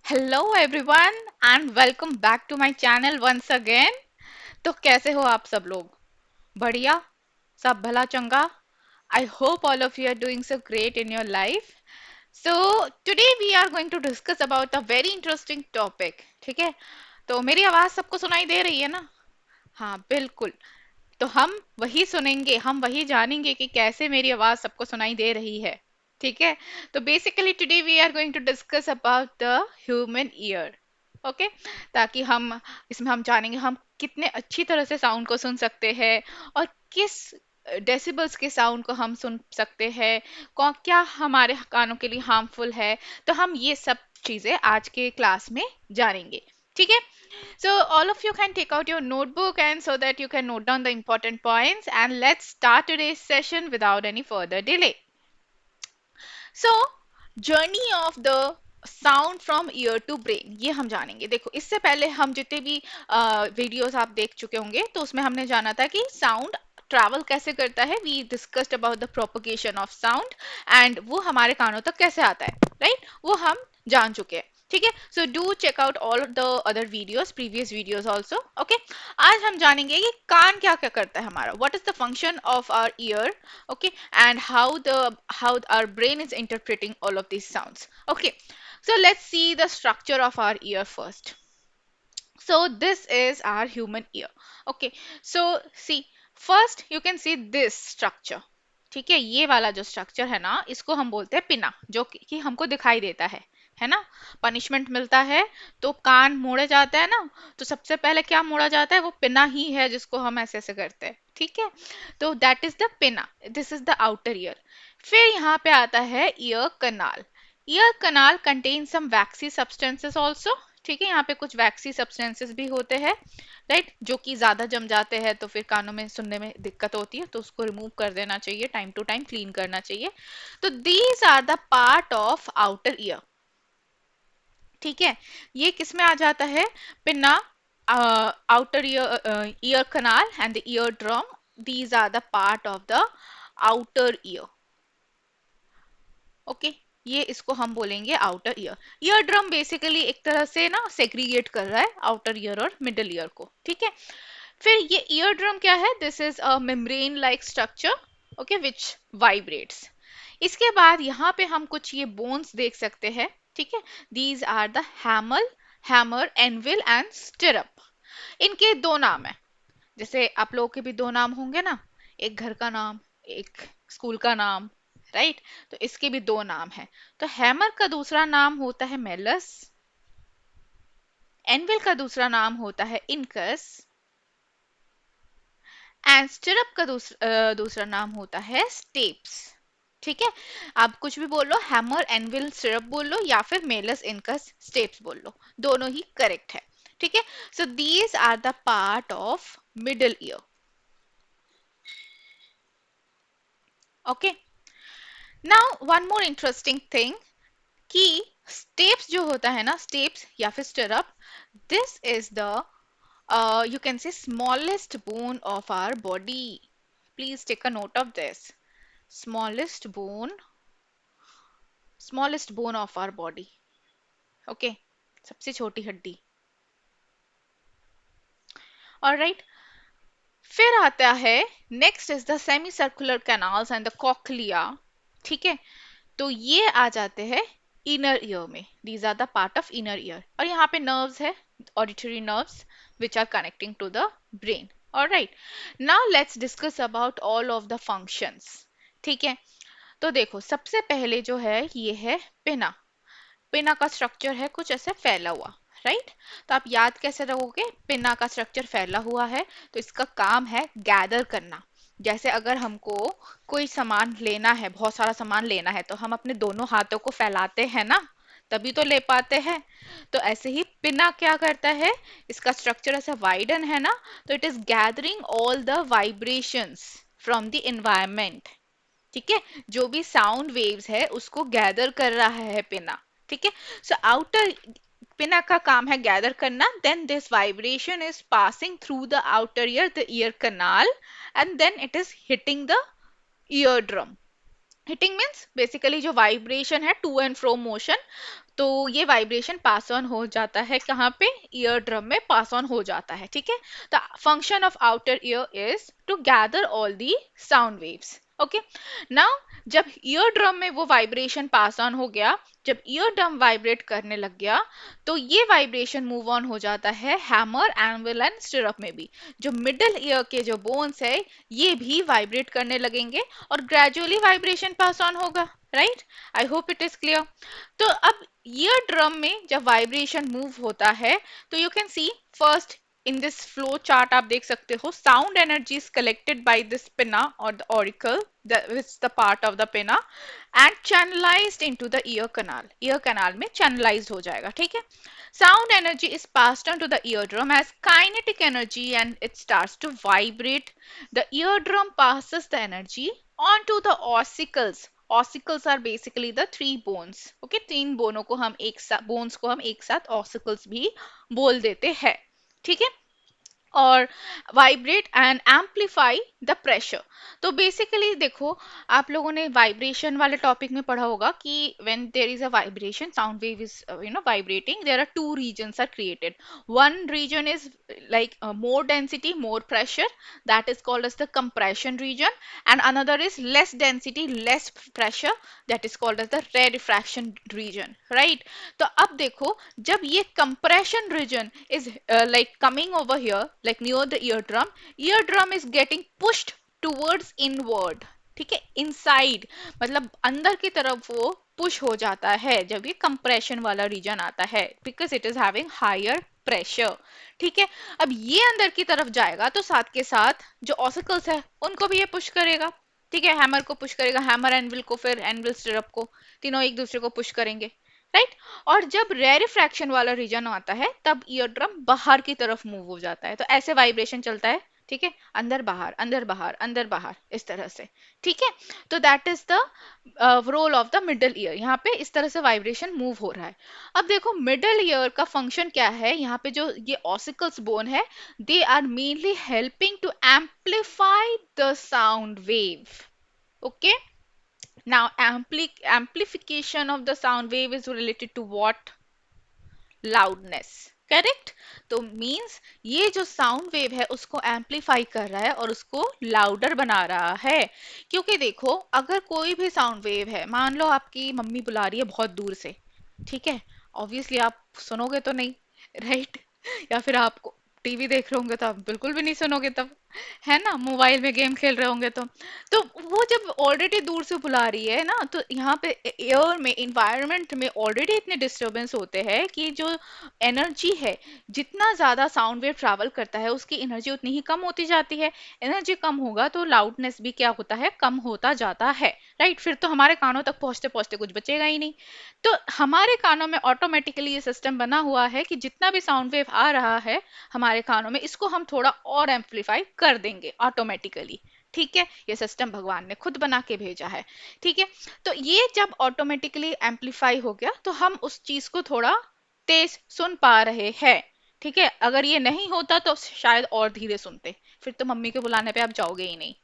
Hello everyone and welcome back to my channel once again. तो कैसे हो आप सब लोग? बढ़िया, सब भला चंगा। I hope all of you are doing so great in your life. So today we are going to discuss about a very interesting topic. ठीक है, तो मेरी आवाज सबको सुनाई दे रही है ना? हाँ बिल्कुल। तो हम वही सुनेंगे, हम वही जानेंगे कि कैसे मेरी आवाज सबको सुनाई दे रही है। ठीक है, तो basically today we are going to discuss about the human ear. Okay, ताकि हम इसमें हम जानेंगे हम कितने अच्छी तरह से साउंड को सुन सकते हैं और किस डेसिबल्स के साउंड को हम सुन सकते हैं, कौन क्या हमारे कानों के लिए हार्मफुल है। तो हम ये सब चीजें आज के क्लास में जानेंगे। ठीक है, so all of you can take out your notebook and so that you can note down the important points, and let's start today's session without any further delay. So journey of the sound from ear to brain, ये हम जानेंगे। देखो, इससे पहले हम जितने भी videos आप देख चुके होंगे तो उसमें हमने जाना था कि साउंड ट्रैवल कैसे करता है। We discussed about the propagation of sound and वो हमारे कानों तक कैसे आता है, राइट? वो हम जान चुके हैं। ठीक है, so do check out all the other videos, previous videos also. Okay, आज हम जानेंगे कि कान क्या क्या करता है हमारा, what is the function of our ear, okay, and how our brain is interpreting all of these sounds. Okay, so let's see the structure of our ear first. So this is our human ear. Okay, so see, first you can see this structure. ठीक है, ये वाला जो structure है ना, इसको हम बोलते हैं पिना, जो कि हमको दिखाई देता है ना? पनिशमेंट मिलता है तो कान मोड़े जाते हैं ना, तो सबसे पहले क्या मोड़ा जाता है? वो पिना ही है जिसको हम ऐसे ऐसे करते हैं। ठीक है, तो that is the pinna, this is the outer ear. फिर यहाँ पे आता है ear canal. Ear canal contain some waxy substances also. ठीक है, यहाँ पे कुछ वैक्सी सब्सटेंसेस भी होते हैं, राइट, जो कि ज्यादा जम जाते हैं तो फिर कानों में सुनने में दिक्कत होती है, तो उसको रिमूव कर देना चाहिए, टाइम टू टाइम क्लीन करना चाहिए। तो these are the part of outer ear. ठीक है, ये किस में आ जाता है? Pinna, outer ear, ear canal and the ear drum, these are the part of the outer ear. Okay, ये इसको हम बोलेंगे outer ear. Ear drum basically एक तरह से ना सेग्रीगेट कर रहा है आउटर ईयर और मिडल ईयर को। ठीक है, फिर ये ईयर ड्रम क्या है? This is a membrane like structure, okay, which vibrates. इसके बाद यहाँ पे हम कुछ ये बोन्स देख सकते हैं। ठीक है, these are the hammer, anvil and stirrup. इनके दो नाम है, जैसे आप लोगों के भी दो नाम होंगे ना, एक घर का नाम, एक स्कूल का नाम, राइट? तो इसके भी दो नाम है। तो हैमर का दूसरा नाम होता है मेलस, एनविल का दूसरा नाम होता है इनकस, एंड स्टिरअप का दूसरा नाम होता है स्टेप्स। ठीक है, आप कुछ भी बोल लो, हैमर, एनविल, स्टिरअप बोल लो या फिर मेलस, इनकस, स्टेप्स बोल लो, दोनों ही करेक्ट है। ठीक है, so these are the part of middle ear. Okay, now one more interesting thing कि स्टेप्स जो होता है ना, स्टेप्स या फिर stirrup, this is the you can say smallest bone of our body. Please take a note of this. Smallest bone, smallest bone of our body. Okay, सबसे छोटी हड्डी। All right, फिर आता है next is the semicircular canals and the cochlea. ठीक है, तो ये आ जाते हैं इनर ईयर में, these are the part of inner ear. और यहाँ पे नर्व्स है, auditory nerves which are connecting to the brain. Alright, now let's discuss about all of the functions. ठीक है, तो देखो, सबसे पहले जो है ये है पिना। पिना का स्ट्रक्चर है कुछ ऐसे फैला हुआ, राइट? तो आप याद कैसे रखोगे? पिना का स्ट्रक्चर फैला हुआ है तो इसका काम है गैदर करना। जैसे अगर हमको कोई सामान लेना है, बहुत सारा सामान लेना है, तो हम अपने दोनों हाथों को फैलाते हैं ना, तभी तो ले पाते हैं। तो ऐसे ही पिना क्या करता है, इसका स्ट्रक्चर ऐसा वाइडन है ना, तो it is gathering all the vibrations from the environment. ठीक है, जो भी साउंड वेव्स है उसको गैदर कर रहा है पिना। ठीक है, सो आउटर पिना का काम है गैदर करना, then this vibration is passing through the outer ear, the ear canal, and then it is hitting the ear drum. Hitting means basically जो वाइब्रेशन है, टू एंड फ्रो मोशन, तो ये vibration pass on हो जाता है कहाँ पे, year drum में पास ऑन हो जाता है, ठीक है। The function of outer ear is to gather all the sound waves. Okay, now जब ईयर ड्रम में वो वाइब्रेशन पास ऑन हो गया, जब ईयर ड्रम वाइब्रेट करने लग गया, तो ये वाइब्रेशन मूव ऑन हो जाता है हैमर, एनविल एंड स्टिरअप में भी। जो मिडिल ईयर के जो बोन्स है ये भी वाइब्रेट करने लगेंगे और ग्रेजुअली वाइब्रेशन पास ऑन होगा, right. I hope it is clear. तो अब ईयर ड्रम में जब वाइब्रेशन मूव होता है तो you can see first in this flow chart आप देख सकते हो, sound energy is collected by this pinna और the auricle, which the part of the pinna, and channelized into the ear canal में channelize हो जाएगा, ठीक है। Sound energy is passed on to the eardrum as kinetic energy and it starts to vibrate. The eardrum passes the energy onto the ossicles. Ossicles are basically the three bones. Okay, तीन Bono को हम एक साथ, bones को हम एक साथ ossicles भी बोल देते हैं, ठीक है। और vibrate and amplify the pressure. तो बेसिकली देखो, आप लोगों ने वाइब्रेशन वाले टॉपिक में पढ़ा होगा कि when there is a vibration, sound wave is vibrating, there are two regions are created. one region is like more density, more pressure, that is called as the compression region, and another is less density, less pressure, that is called as the rarefaction region, right। तो अब देखो, जब ये compression region is like coming over here, like near the eardrum is getting pushed towards inward, ठीक है, inside, मतलब अंदर की तरफ वो पुश हो जाता है जब ये कंप्रेशन वाला रीजन आता है, because it is having higher pressure, ठीक है। अब ये अंदर की तरफ जाएगा तो साथ के साथ जो ऑसिकल्स है उनको भी ये पुश करेगा, ठीक है, हैमर को पुश करेगा, हैमर एनविल को, फिर एनविल स्टिरअप को, तीनों एक दूसरे को पुश करेंगे, राइट। और जब रेरिफ्रैक्शन वाला रीजन आता है तब ईयर ड्रम बाहर की तरफ मूव हो जाता है, तो ऐसे वाइब्रेशन चलता है, ठीक है, अंदर बाहर अंदर बाहर अंदर बाहर, इस तरह से, ठीक है। तो that is the role of the middle ear, यहाँ पे इस तरह से वाइब्रेशन मूव हो रहा है। अब देखो मिडल ईयर का फंक्शन क्या है, यहाँ पे जो ये ऑसिकल्स बोन है, they are mainly helping to amplify the sound wave. Okay, now amplification of the sound wave is related to what? Loudness, correct. तो मींस ये जो साउंड वेव है उसको एम्पलीफाई कर रहा है और उसको लाउडर बना रहा है। क्योंकि देखो, अगर कोई भी साउंड वेव है, मान लो आपकी मम्मी बुला रही है बहुत दूर से, ठीक है, ऑब्वियसली आप सुनोगे तो नहीं, राइट। या फिर आपको टीवी देख रहे होंगे तो आप बिल्कुल भी नहीं सुनोगे तब, है ना, मोबाइल में गेम खेल रहे होंगे तो वो जब ऑलरेडी दूर से बुला रही है ना, तो यहाँ पे एयर में, इन्वायरमेंट में ऑलरेडी इतने डिस्टरबेंस होते हैं कि जो एनर्जी है, जितना ज्यादा साउंड वेव ट्रैवल करता है उसकी एनर्जी उतनी ही कम होती जाती है। एनर्जी कम होगा तो लाउडनेस भी क्या होता है, कम होता जाता है, राइट। फिर तो हमारे कानों तक पहुंचते पहुंचते कुछ बचेगा ही नहीं। तो हमारे कानों में ऑटोमेटिकली ये सिस्टम बना हुआ है कि जितना भी साउंड वेव आ रहा है हमारे कानों में, इसको हम थोड़ा और एम्पलीफाई कर देंगे ऑटोमेटिकली, ठीक है। ये सिस्टम भगवान ने खुद बना के भेजा है, ठीक है। तो ये जब ऑटोमेटिकली एम्पलीफाई हो गया तो हम उस चीज को थोड़ा तेज सुन पा रहे हैं, ठीक है। अगर ये नहीं होता तो शायद और धीरे सुनते, फिर तो मम्मी के बुलाने पे आप जाओगे ही नहीं,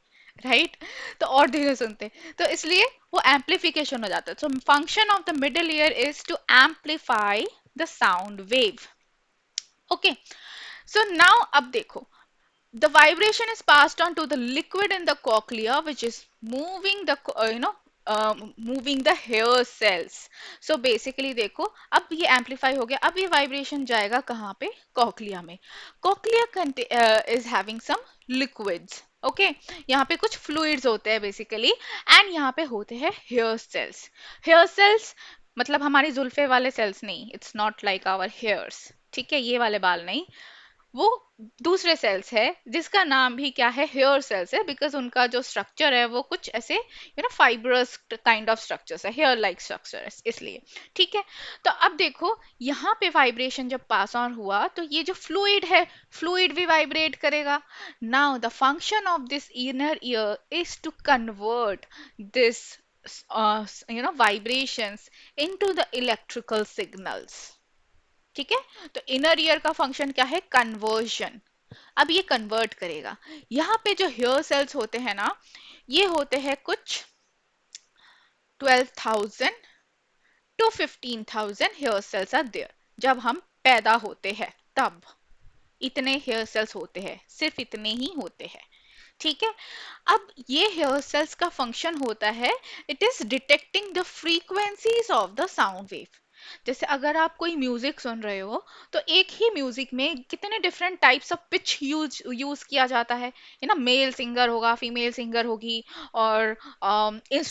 राइट। तो और धीरे सुनते, तो इसलिए वो एम्पलीफिकेशन हो जाता है। So function of the middle ear is to amplify the sound wave. Okay, so now अब देखो, the vibration is passed on to the liquid in the cochlea which is moving the moving the hair cells. So basically देखो, अब ये amplify हो गया, अब ये vibration जाएगा कहाँ पे, कॉकलिया में। Cochlea is having some liquids, okay यहाँ पे कुछ फ्लूइड्स होते हैं बेसिकली, एंड यहाँ पे होते हैं हेयर सेल्स। हेयर सेल्स मतलब हमारी जुल्फे वाले सेल्स नहीं, it's not like our hairs, ठीक है, ये वाले बाल नहीं, वो दूसरे सेल्स है जिसका नाम भी क्या है, हेयर सेल्स है, बिकॉज उनका जो स्ट्रक्चर है वो कुछ ऐसे फाइब्रस काइंड ऑफ स्ट्रक्चर्स है, हेयर लाइक स्ट्रक्चर है इसलिए, ठीक है। तो अब देखो यहाँ पे वाइब्रेशन जब पास ऑन हुआ तो ये जो फ्लूइड है, फ्लूइड भी वाइब्रेट करेगा। Now the function of this inner ear is to convert this vibrations into the electrical signals, ठीक है। तो इनर ईयर का फंक्शन क्या है, कन्वर्जन। अब ये कन्वर्ट करेगा। यहाँ पे जो हेयर सेल्स होते हैं ना, ये होते हैं कुछ 12,000 to 15,000 hair cells are there. जब हम पैदा होते हैं तब इतने हेयर सेल्स होते हैं, सिर्फ इतने ही होते हैं। ठीक है। अब ये हेयर सेल्स का फंक्शन होता है, it is detecting the frequencies of the sound wave. जैसे अगर आप कोई म्यूजिक सुन रहे हो, तो एक ही म्यूजिक में कितने different types of pitch use use किया जाता है। ये ना, मेल सिंगर होगा, फीमेल सिंगर होगी, और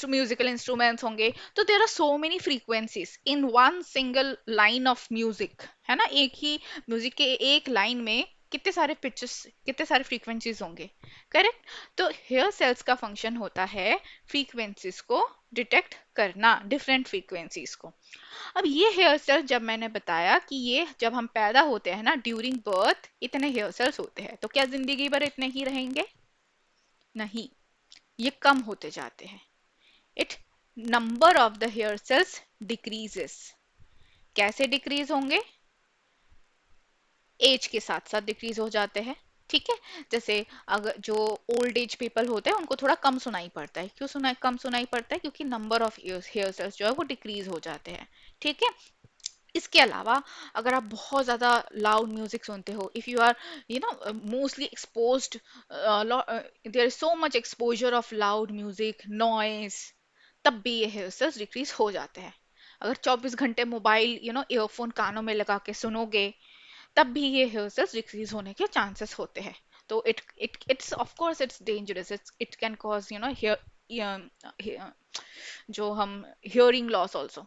म्यूजिकल इंस्ट्रूमेंट्स होंगे। तो there are so many frequencies in one single line of music, है ना। एक ही म्यूजिक के एक लाइन में कितने सारे पिचेस, कितने सारे फ्रीक्वेंसीज होंगे। करेक्ट। तो हेयर सेल्स का फंक्शन होता है फ्रीक्वेंसीज को डिटेक्ट करना, डिफरेंट फ्रीक्वेंसीज को। अब ये हेयर सेल्स, जब मैंने बताया कि ये जब हम पैदा होते हैं ना, ड्यूरिंग बर्थ इतने हेयर सेल्स होते हैं, तो क्या जिंदगी भर इतने ही रहेंगे? नहीं, ये कम होते जाते हैं। It number of the hair cells decreases. कैसे डिक्रीज होंगे? एज के साथ साथ डिक्रीज हो जाते हैं। ठीक है। जैसे अगर जो ओल्ड एज पीपल होते हैं उनको थोड़ा कम सुनाई पड़ता है। क्यों कम सुनाई पड़ता है? क्योंकि नंबर ऑफ हेयर सेल्स जो है वो डिक्रीज हो जाते हैं। ठीक है। इसके अलावा अगर आप बहुत ज़्यादा लाउड म्यूजिक सुनते हो, if you are mostly exposed, there is so much exposure of loud music noise, तब भी ये हेयर सेल्स डिक्रीज हो जाते हैं। अगर 24 घंटे मोबाइल ईयरफोन कानों में लगा के सुनोगे, तब भी ये हेयर सेल्स डिक्रीज होने के चांसेस होते हैं। तो it's of course it's dangerous, it can cause hair, जो हम हियरिंग लॉस ऑल्सो,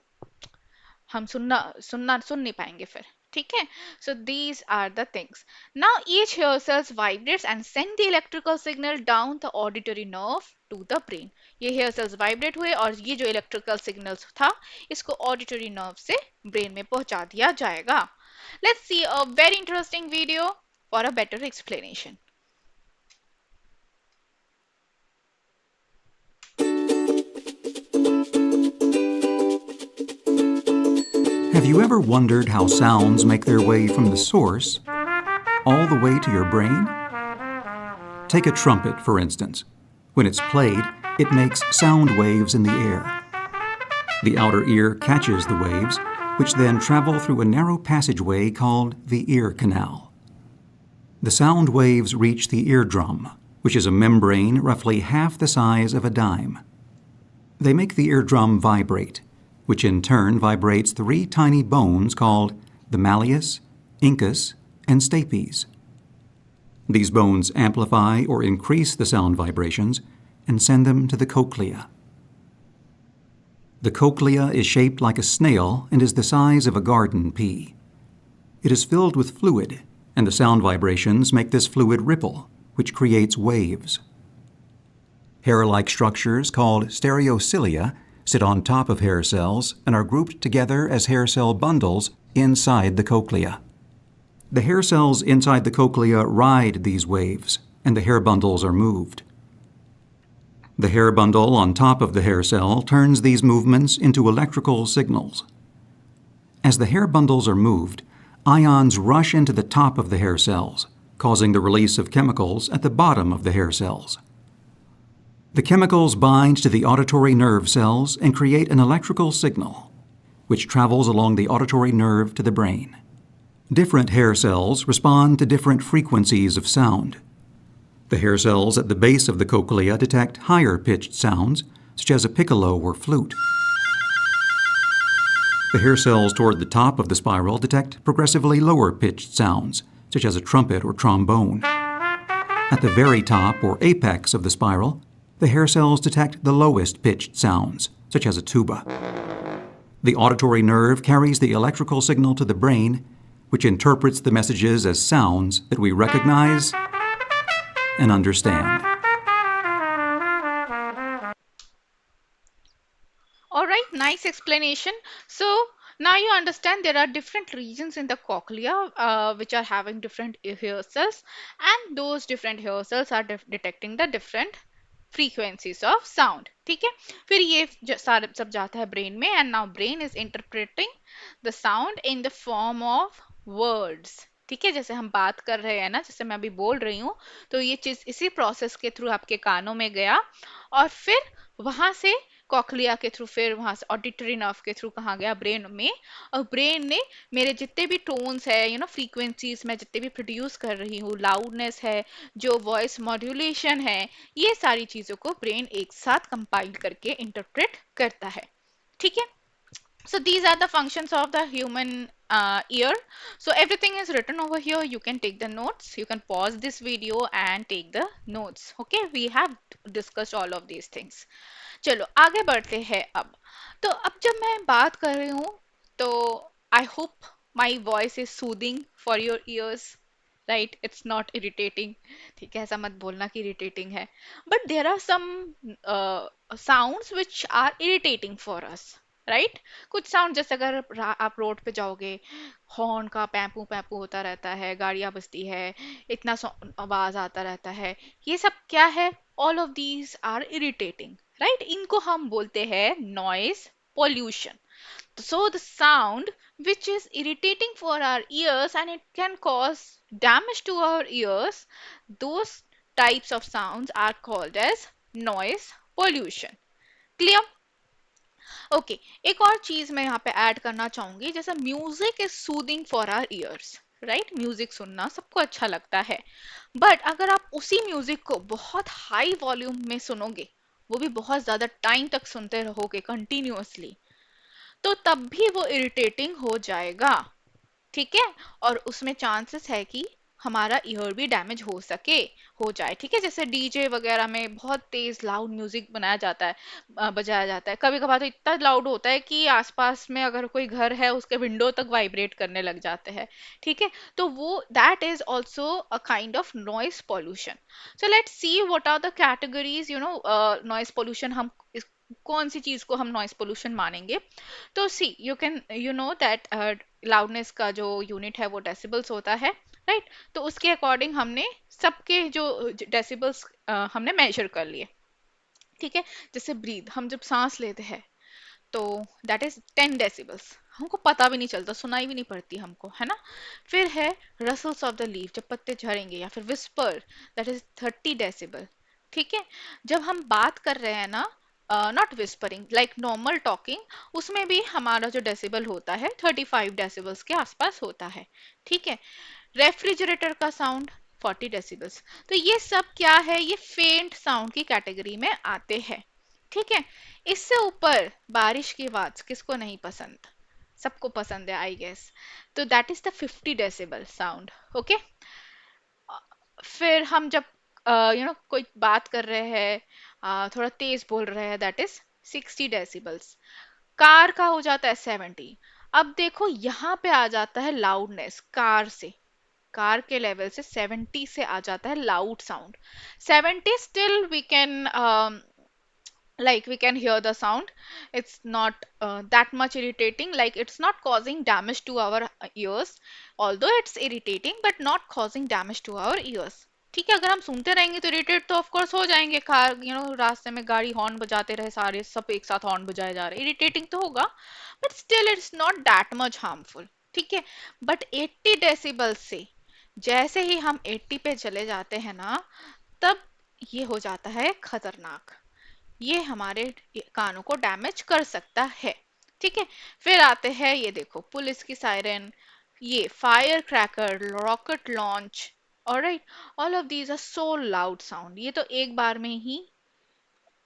हम सुन नहीं पाएंगे फिर। ठीक है। So these are the things. Now each hair cells vibrates and send the electrical signal down the auditory nerve to the brain. ये hair cells vibrate हुए और ये जो इलेक्ट्रिकल सिग्नल्स था, इसको ऑडिटरी नर्व से ब्रेन में पहुंचा दिया जाएगा। Let's see a very interesting video for a better explanation. Have you ever wondered how sounds make their way from the source all the way to your brain? Take a trumpet, for instance. When it's played, it makes sound waves in the air. The outer ear catches the waves, which then travel through a narrow passageway called the ear canal. The sound waves reach the eardrum, which is a membrane roughly half the size of a dime. They make the eardrum vibrate, which in turn vibrates 3 tiny bones called the malleus, incus, and stapes. These bones amplify or increase the sound vibrations and send them to the cochlea. The cochlea is shaped like a snail and is the size of a garden pea. It is filled with fluid, and the sound vibrations make this fluid ripple, which creates waves. Hair-like structures called stereocilia sit on top of hair cells and are grouped together as hair cell bundles inside the cochlea. The hair cells inside the cochlea ride these waves, and the hair bundles are moved. The hair bundle on top of the hair cell turns these movements into electrical signals. As the hair bundles are moved, ions rush into the top of the hair cells, causing the release of chemicals at the bottom of the hair cells. The chemicals bind to the auditory nerve cells and create an electrical signal, which travels along the auditory nerve to the brain. Different hair cells respond to different frequencies of sound. The hair cells at the base of the cochlea detect higher-pitched sounds, such as a piccolo or flute. The hair cells toward the top of the spiral detect progressively lower-pitched sounds, such as a trumpet or trombone. At the very top or apex of the spiral, the hair cells detect the lowest-pitched sounds, such as a tuba. The auditory nerve carries the electrical signal to the brain, which interprets the messages as sounds that we recognize and understand. All right, nice explanation. So now you understand there are different regions in the cochlea which are having different hair cells, and those different hair cells are detecting the different frequencies of sound. ठीक है। फिर ये सारा सब जाता है brain में, and now brain is interpreting the sound in the form of words. ठीक है। जैसे हम बात कर रहे हैं ना, जैसे मैं अभी बोल रही हूँ, तो ये चीज इसी प्रोसेस के थ्रू आपके कानों में गया, और फिर वहां से कॉकलिया के थ्रू, फिर वहां से ऑडिटरी नर्व के थ्रू कहाँ गया, ब्रेन में। और ब्रेन ने मेरे जितने भी टोन्स है, फ्रीक्वेंसीज मैं जितने भी प्रोड्यूस कर रही हूँ, लाउडनेस है, जो वॉइस मॉड्यूलेशन है, ये सारी चीजों को ब्रेन एक साथ कंपाइल करके इंटरप्रेट करता है। ठीक है। So these are the functions of the human ear. So everything is written over here. You can take the notes. You can pause this video and take the notes. Okay, we have discussed all of these things. चलो आगे बढ़ते हैं अब। तो अब जब मैं बात कर रही हूँ, तो I hope my voice is soothing for your ears, right? It's not irritating. ठीक है, ऐसा मत बोलना कि इरिटेटिंग है। But there are some sounds which are irritating for us, right? कुछ साउंड, जैसे अगर आप रोड पे जाओगे, हॉर्न का पैपू पैपू होता रहता है, गाड़ियां बजती है, इतना आवाज आता रहता है, ये सब क्या है? All of these are irritating, right? इनको हम बोलते हैं noise pollution. So the sound which is irritating for our ears and it can cause damage to our ears, those types of sounds are called as noise pollution. Clear? Okay, एक और चीज मैं यहाँ पे ऐड करना चाहूंगी, जैसे music is soothing for our ears, right? Music सुनना सबको अच्छा लगता है, बट अगर आप उसी म्यूजिक को बहुत हाई वॉल्यूम में सुनोगे, वो भी बहुत ज्यादा टाइम तक सुनते रहोगे कंटिन्यूअसली, तो तब भी वो इरिटेटिंग हो जाएगा। ठीक है, और उसमें चांसेस है कि हमारा ईयर भी डैमेज हो सके, हो जाए। ठीक है, जैसे डीजे वगैरह में बहुत तेज लाउड म्यूजिक बनाया जाता है, बजाया जाता है, कभी कभार तो इतना लाउड होता है कि आसपास में अगर कोई घर है उसके विंडो तक वाइब्रेट करने लग जाते हैं। ठीक है, तो वो that is also a kind of noise pollution. So let's see what are the categories, noise pollution. हम कौन सी चीज को हम नॉइस पोल्यूशन मानेंगे? तो see you can you know that loudness का जो यूनिट है वो डेसिबल्स होता है, राइट? तो उसके अकॉर्डिंग हमने सबके जो डेसिबल्स हमने मेजर कर लिए। ठीक है, जैसे ब्रीद, हम जब सांस लेते हैं तो दैट इज 10 डेसिबल्स, हमको पता भी नहीं चलता, सुनाई भी नहीं पड़ती हमको, है ना? फिर है रसल्स ऑफ द लीफ, जब पत्ते झड़ेंगे, या फिर विस्पर, दैट इज 30 डेसिबल। ठीक है, जब हम बात कर रहे हैं ना, not whispering, like normal talking, उसमें भी हमारा जो डेसिबल होता है 35 डेसिबल्स के आसपास होता है। ठीक है, रेफ्रिजरेटर का साउंड 40 डेसिबल्स। तो ये सब क्या है? ये फेंट साउंड की कैटेगरी में आते हैं। ठीक है, इससे ऊपर बारिश की आवाज किसको नहीं पसंद? सबको पसंद है आई गेस। तो that is the 50 decibel sound. Okay, फिर हम जब कोई बात कर रहे हैं, थोड़ा तेज बोल रहे हैं, दैट इज 60 डेसिबल्स। कार का हो जाता है 70। अब देखो यहाँ पे आ जाता है लाउडनेस, कार के लेवल से 70 से आ जाता है loud sound. 70 still we can, like we can hear the sound, it's not that much irritating, like it's not causing damage to our ears, although it's irritating but not causing damage to our ears. ठीक है, अगर हम सुनते रहेंगे तो irritate तो of course हो जाएंगे, कार रास्ते में गाड़ी हॉर्न बजाते रहे, सारे सब एक साथ हॉर्न बजाए जा रहे, इरिटेटिंग तो होगा, but still it's not that much harmful. ठीक है, बट 80 डेसिबल से जैसे ही हम 80 पे चले जाते हैं ना, तब ये हो जाता है खतरनाक, ये हमारे कानों को डैमेज कर सकता है। ठीक है, फिर आते हैं, ये देखो, पुलिस की सायरन, ये firecracker, rocket launch, alright, all of these are so loud sound. ये तो एक बार में ही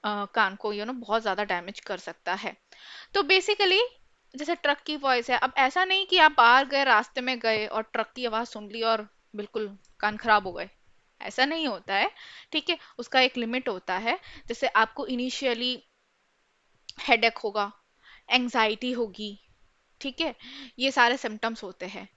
कान को बहुत ज्यादा डैमेज कर सकता है। तो बेसिकली जैसे ट्रक की वॉइस है, अब ऐसा नहीं कि आप बाहर गए, रास्ते में गए और ट्रक की आवाज सुन ली और बिल्कुल कान खराब हो गए, ऐसा नहीं होता है। ठीक है, उसका एक लिमिट होता है। जैसे आपको इनिशियली हेडेक होगा, एंजाइटी होगी, ठीक है, ये सारे सिम्टम्स होते हैं।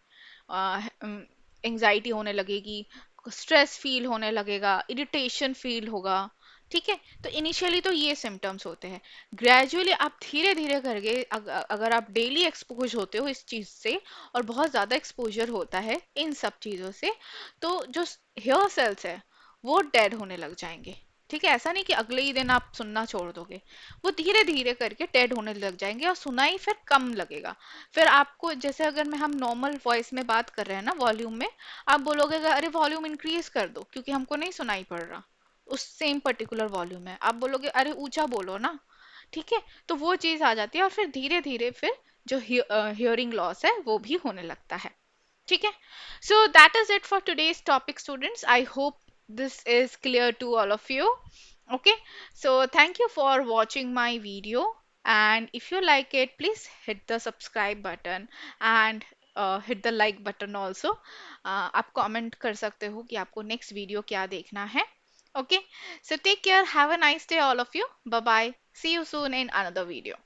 एंजाइटी होने लगेगी, स्ट्रेस फील होने लगेगा, इरिटेशन फील होगा। ठीक है, तो इनिशियली तो ये सिम्टम्स होते हैं। ग्रेजुअली आप धीरे धीरे करके, अगर आप डेली एक्सपोज होते हो इस चीज से, और बहुत ज्यादा एक्सपोजर होता है इन सब चीजों से, तो जो हेयर सेल्स है वो डेड होने लग जाएंगे। ठीक है, ऐसा नहीं कि अगले ही दिन आप सुनना छोड़ दोगे, वो धीरे धीरे करके डेड होने लग जाएंगे और सुनाई फिर कम लगेगा। फिर आपको, जैसे अगर मैं हम नॉर्मल वॉइस में बात कर रहे हैं ना, वॉल्यूम में, आप बोलोगे कि अरे वॉल्यूम इंक्रीज कर दो क्योंकि हमको नहीं सुनाई पड़ रहा, उस सेम पर्टिकुलर वॉल्यूम में आप बोलोगे अरे ऊंचा बोलो ना। ठीक है, तो वो चीज आ जाती है और फिर धीरे धीरे फिर जो हियरिंग लॉस है वो भी होने लगता है। ठीक है, so that is it for today's topic students. I hope this is clear to all of you. Okay, so thank you for watching my video, and if you like it, please hit the subscribe button and hit the like button also. आप comment कर सकते हो कि आपको next video क्या देखना है। Okay, so take care, have a nice day all of you, bye bye, see you soon in another video.